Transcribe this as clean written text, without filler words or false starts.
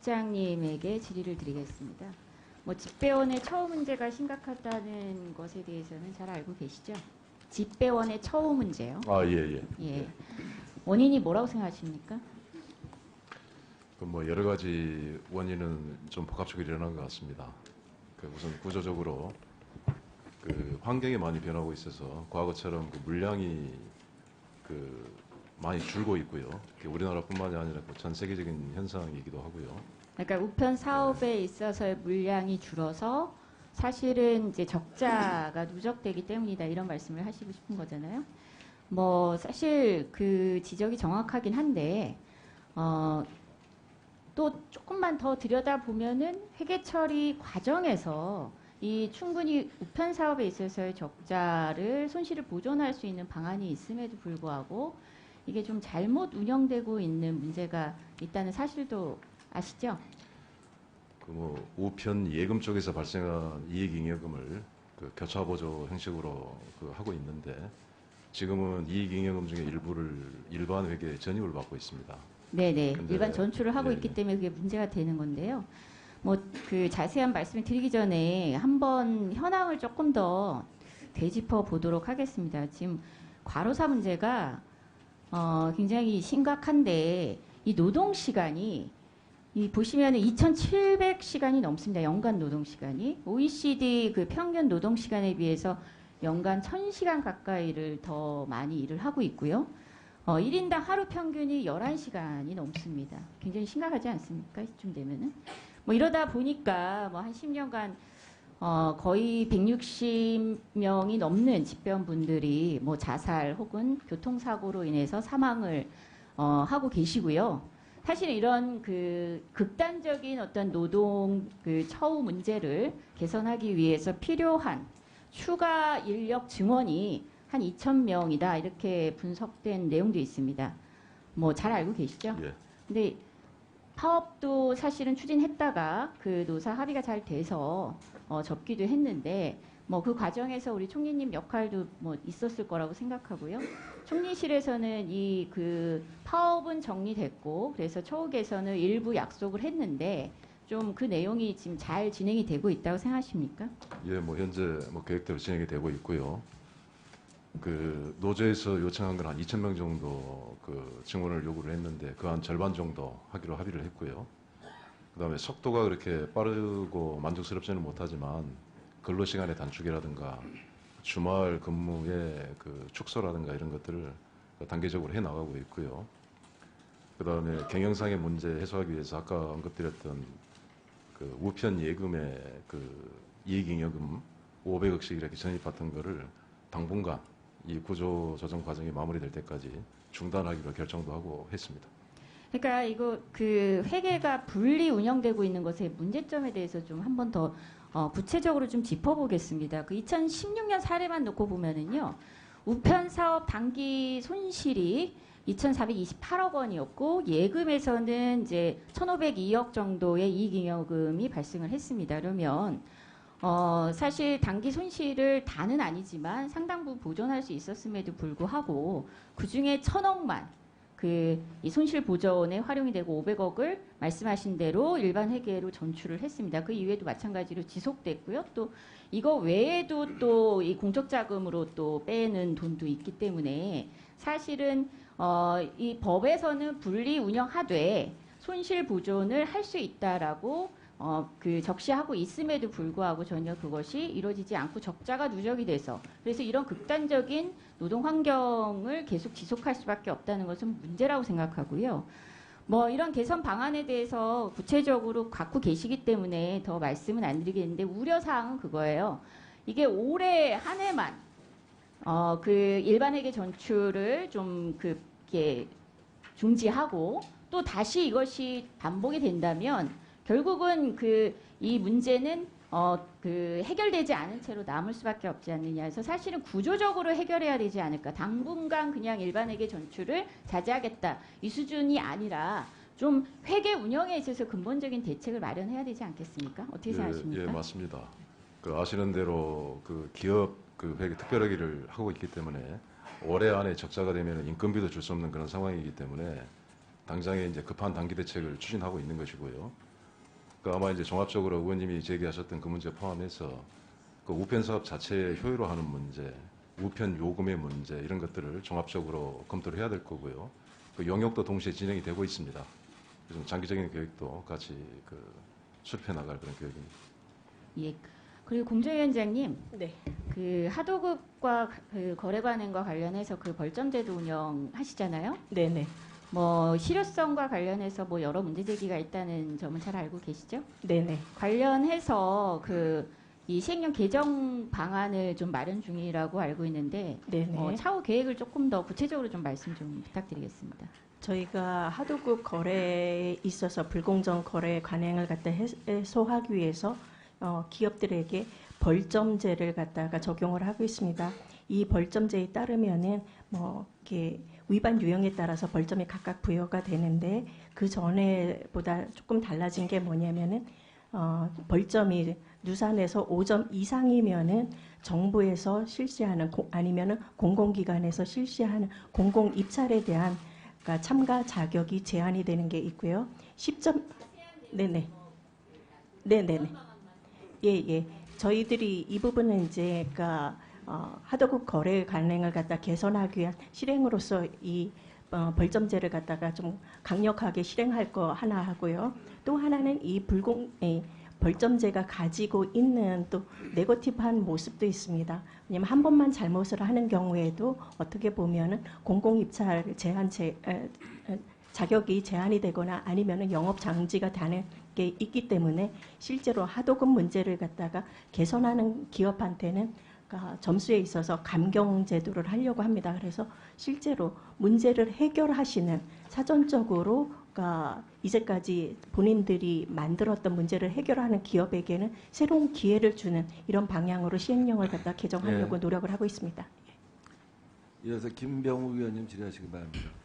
장님에게 질의를 드리겠습니다. 집배원의 처우 문제가 심각하다는 것에 대해서는 잘 알고 계시죠? 집배원의 처우 문제요. 아, 예, 예. 예. 원인이 뭐라고 생각하십니까? 여러 가지 원인은 좀 복합적으로 일어난 것 같습니다. 우선 구조적으로 환경이 많이 변하고 있어서 과거처럼 물량이 많이 줄고 있고요. 우리나라뿐만이 아니라 전 세계적인 현상이기도 하고요. 그러니까 우편 사업에 있어서의 물량이 줄어서 사실은 이제 적자가 누적되기 때문이다, 이런 말씀을 하시고 싶은 거잖아요. 사실 그 지적이 정확하긴 한데 또 조금만 더 들여다보면은 회계 처리 과정에서 이 충분히 우편 사업에 있어서의 적자를 손실을 보존할 수 있는 방안이 있음에도 불구하고 이게 좀 잘못 운영되고 있는 문제가 있다는 사실도 아시죠? 우편 예금 쪽에서 발생한 이익잉여금을 교차보조 형식으로 하고 있는데, 지금은 이익잉여금 중에 일부를 일반 회계에 전입을 받고 있습니다. 네네. 일반 전출을 하고 예, 있기 때문에 그게 문제가 되는 건데요. 자세한 말씀을 드리기 전에 한번 현황을 조금 더 되짚어 보도록 하겠습니다. 지금 과로사 문제가 굉장히 심각한데, 이 노동 시간이 보시면 2,700시간이 넘습니다. 연간 노동 시간이. OECD 그 평균 노동 시간에 비해서 연간 1,000시간 가까이를 더 많이 일을 하고 있고요. 1인당 하루 평균이 11시간이 넘습니다. 굉장히 심각하지 않습니까? 이쯤 되면은. 이러다 보니까 한 10년간 거의 160명이 넘는 집배원분들이 자살 혹은 교통사고로 인해서 사망을 하고 계시고요. 사실 이런 극단적인 어떤 노동 처우 문제를 개선하기 위해서 필요한 추가 인력 증원이 한 2,000명이다, 이렇게 분석된 내용도 있습니다. 잘 알고 계시죠? 예. 근데 파업도 사실은 추진했다가 노사 합의가 잘 돼서 접기도 했는데, 그 과정에서 우리 총리님 역할도 있었을 거라고 생각하고요. 총리실에서는 파업은 정리됐고, 그래서 처우 개선을 일부 약속을 했는데, 좀 그 내용이 지금 잘 진행이 되고 있다고 생각하십니까? 예, 현재 계획대로 진행이 되고 있고요. 노조에서 요청한 건 한 2,000명 정도 증원을 요구를 했는데, 그 한 절반 정도 하기로 합의를 했고요. 그다음에 속도가 그렇게 빠르고 만족스럽지는 못하지만 근로시간의 단축이라든가 주말 근무의 축소라든가 이런 것들을 단계적으로 해 나가고 있고요. 그다음에 경영상의 문제 해소하기 위해서 아까 언급드렸던 우편 예금의 이익잉여금 500억씩 이렇게 전입받던 거를 당분간 이 구조 조정 과정이 마무리될 때까지 중단하기로 결정도 하고 했습니다. 그러니까 이거 회계가 분리 운영되고 있는 것의 문제점에 대해서 좀 한 번 더 구체적으로 좀 짚어보겠습니다. 2016년 사례만 놓고 보면은요, 우편 사업 단기 손실이 2,428억 원이었고, 예금에서는 이제 1,502억 정도의 이익잉여금이 발생을 했습니다. 그러면 사실 단기 손실을 다는 아니지만 상당 부분 보존할 수 있었음에도 불구하고 그 중에 1,000억만 이 손실 보전에 활용이 되고 500억을 말씀하신 대로 일반 회계로 전출을 했습니다. 그 이후에도 마찬가지로 지속됐고요. 또 이거 외에도 또 이 공적 자금으로 또 빼는 돈도 있기 때문에 사실은 이 법에서는 분리 운영하되 손실 보존을 할 수 있다라고 적시하고 있음에도 불구하고 전혀 그것이 이루어지지 않고 적자가 누적이 돼서, 그래서 이런 극단적인 노동 환경을 계속 지속할 수밖에 없다는 것은 문제라고 생각하고요. 이런 개선 방안에 대해서 구체적으로 갖고 계시기 때문에 더 말씀은 안 드리겠는데, 우려사항은 그거예요. 이게 올해 한 해만 일반회계 전출을 좀 이렇게 중지하고 또 다시 이것이 반복이 된다면 결국은 이 문제는 해결되지 않은 채로 남을 수밖에 없지 않느냐 해서, 사실은 구조적으로 해결해야 되지 않을까. 당분간 그냥 일반회계 전출을 자제하겠다, 이 수준이 아니라 좀 회계 운영에 있어서 근본적인 대책을 마련해야 되지 않겠습니까? 어떻게 생각하십니까? 예, 맞습니다. 아시는 대로 기업 회계 특별회계를 하고 있기 때문에 올해 안에 적자가 되면 인건비도 줄 수 없는 그런 상황이기 때문에 당장에 이제 급한 단기 대책을 추진하고 있는 것이고요. 그 아마 이제 종합적으로 의원님이 제기하셨던 그 문제 포함해서 그 우편 사업 자체의 효율화하는 문제, 우편 요금의 문제 이런 것들을 종합적으로 검토를 해야 될 거고요. 그 영역도 동시에 진행이 되고 있습니다. 좀 장기적인 계획도 같이 그 수립해 나갈 그런 계획입니다. 예. 그리고 공정위원장님, 네. 그 하도급과 그 거래관행과 관련해서 그 벌점제도 운영하시잖아요. 네네. 뭐 실효성과 관련해서 뭐 여러 문제 제기가 있다는 점은 잘 알고 계시죠? 네네. 관련해서 그 이 시행령 개정 방안을 좀 마련 중이라고 알고 있는데 네네. 차후 계획을 조금 더 구체적으로 좀 말씀 좀 부탁드리겠습니다. 저희가 하도급 거래에 있어서 불공정 거래 관행을 갖다 해소하기 위해서 기업들에게 벌점제를 갖다가 적용을 하고 있습니다. 이 벌점제에 따르면은 뭐 이렇게 위반 유형에 따라서 벌점이 각각 부여가 되는데 그 전에보다 조금 달라진 게 뭐냐면은 벌점이 누산에서 5점 이상이면은 정부에서 실시하는 아니면은 공공기관에서 실시하는 공공 입찰에 대한 그러니까 참가 자격이 제한이 되는 게 있고요. 10점 네네 네네네 예예 저희들이 이 부분은 이제 그러니까 하도급 거래 관행을 갖다 개선하기 위한 실행으로서 이 벌점제를 갖다가 좀 강력하게 실행할 거 하나 하고요. 또 하나는 이 벌점제가 가지고 있는 또 네거티브한 모습도 있습니다. 왜냐하면 한 번만 잘못을 하는 경우에도 어떻게 보면은 공공입찰 자격이 제한이 되거나 아니면은 영업 정지가 되는 게 있기 때문에 실제로 하도급 문제를 갖다가 개선하는 기업한테는 점수에 있어서 감경 제도를 하려고 합니다. 그래서 실제로 문제를 해결하시는 사전적으로 이제까지 본인들이 만들었던 문제를 해결하는 기업에게는 새로운 기회를 주는 이런 방향으로 시행령을 갖다 개정하려고 노력을 하고 있습니다. 이어서 김병우 위원님 질의하시기 바랍니다.